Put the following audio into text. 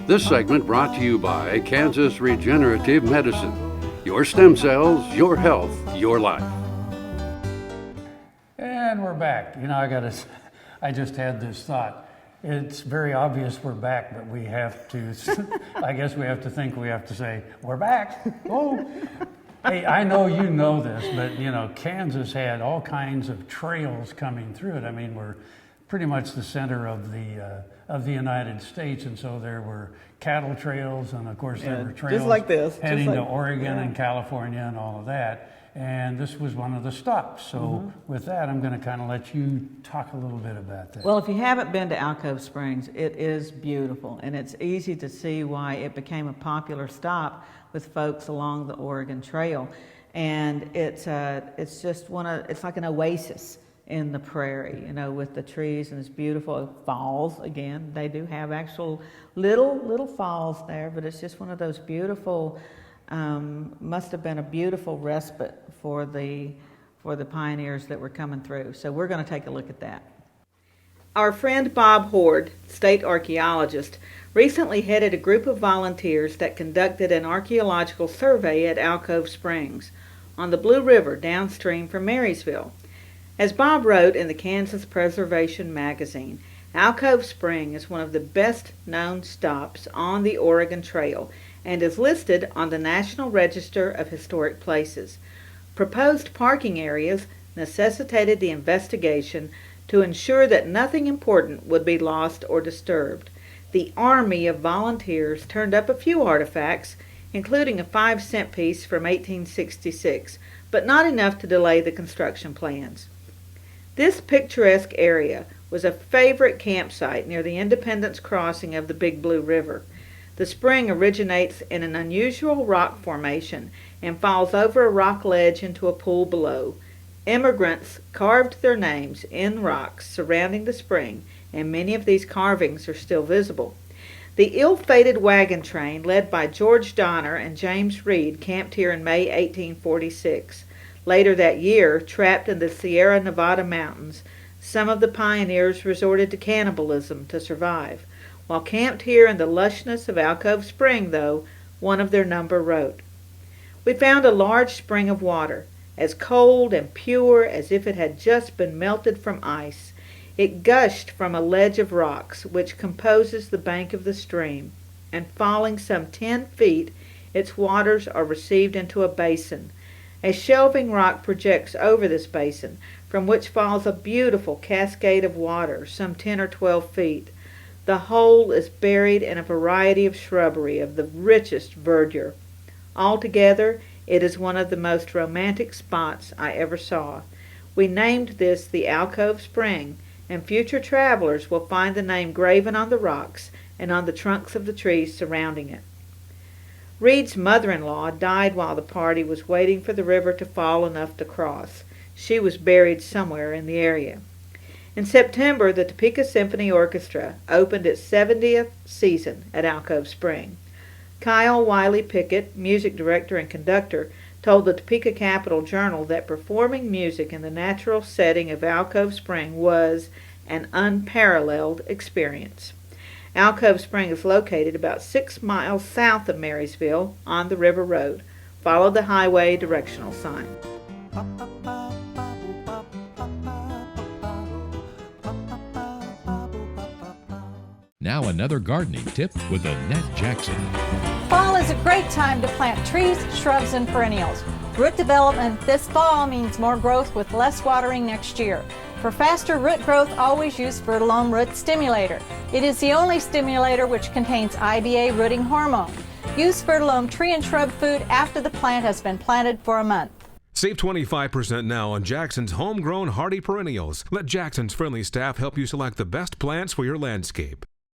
This segment brought to you by Kansas Regenerative Medicine. Your stem cells, your health, your life. And we're back. You know, I just had this thought. It's very obvious we're back, but we have to, I guess we have to think we have to say, we're back. Oh, hey, I know you know this, but you know, Kansas had all kinds of trails coming through it. I mean, we're pretty much the center of the United States, and so there were cattle trails, and of course there were trails just like this, heading to Oregon and California and all of that. And this was one of the stops. So with that, I'm going to kind of let you talk a little bit about that. Well, if you haven't been to Alcove Springs, it is beautiful, and it's easy to see why it became a popular stop with folks along the Oregon Trail. And it's just it's like an oasis in the prairie, you know, with the trees, and it's beautiful. Falls, again, they do have actual little falls there, but it's just one of those beautiful, must have been a beautiful respite for the pioneers that were coming through. So we're going to take a look at that. Our friend Bob Hoard, state archaeologist, recently headed a group of volunteers that conducted an archaeological survey at Alcove Springs on the Blue River downstream from Marysville. As Bob wrote in the Kansas Preservation magazine, Alcove Spring is one of the best known stops on the Oregon Trail and is listed on the National Register of Historic Places. Proposed parking areas necessitated the investigation to ensure that nothing important would be lost or disturbed. The army of volunteers turned up a few artifacts, including a 5-cent piece from 1866, but not enough to delay the construction plans. This picturesque area was a favorite campsite near the Independence crossing of the Big Blue River. The spring originates in an unusual rock formation and falls over a rock ledge into a pool below. Immigrants carved their names in rocks surrounding the spring, and many of these carvings are still visible. The ill-fated wagon train led by George Donner and James Reed camped here in May 1846. Later that year, trapped in the Sierra Nevada mountains, some of the pioneers resorted to cannibalism to survive. While camped here in the lushness of Alcove Spring, though, one of their number wrote, "We found a large spring of water, as cold and pure as if it had just been melted from ice. It gushed from a ledge of rocks which composes the bank of the stream, and falling some 10 feet, its waters are received into a basin. A shelving rock projects over this basin, from which falls a beautiful cascade of water, some 10 or 12 feet. The whole is buried in a variety of shrubbery of the richest verdure. Altogether, it is one of the most romantic spots I ever saw. We named this the Alcove Spring, and future travelers will find the name graven on the rocks and on the trunks of the trees surrounding it." Reed's mother-in-law died while the party was waiting for the river to fall enough to cross. She was buried somewhere in the area. In September, the Topeka Symphony Orchestra opened its 70th season at Alcove Spring. Kyle Wiley Pickett, music director and conductor, told the Topeka Capital Journal that performing music in the natural setting of Alcove Spring was an unparalleled experience. Alcove Spring is located about 6 miles south of Marysville on the River Road. Follow the highway directional sign. Now another gardening tip with Annette Jackson. Fall is a great time to plant trees, shrubs, and perennials. Root development this fall means more growth with less watering next year. For faster root growth, always use Fertilome Root Stimulator. It is the only stimulator which contains IBA rooting hormone. Use Fertilome tree and shrub food after the plant has been planted for a month. Save 25% now on Jackson's homegrown hardy perennials. Let Jackson's friendly staff help you select the best plants for your landscape.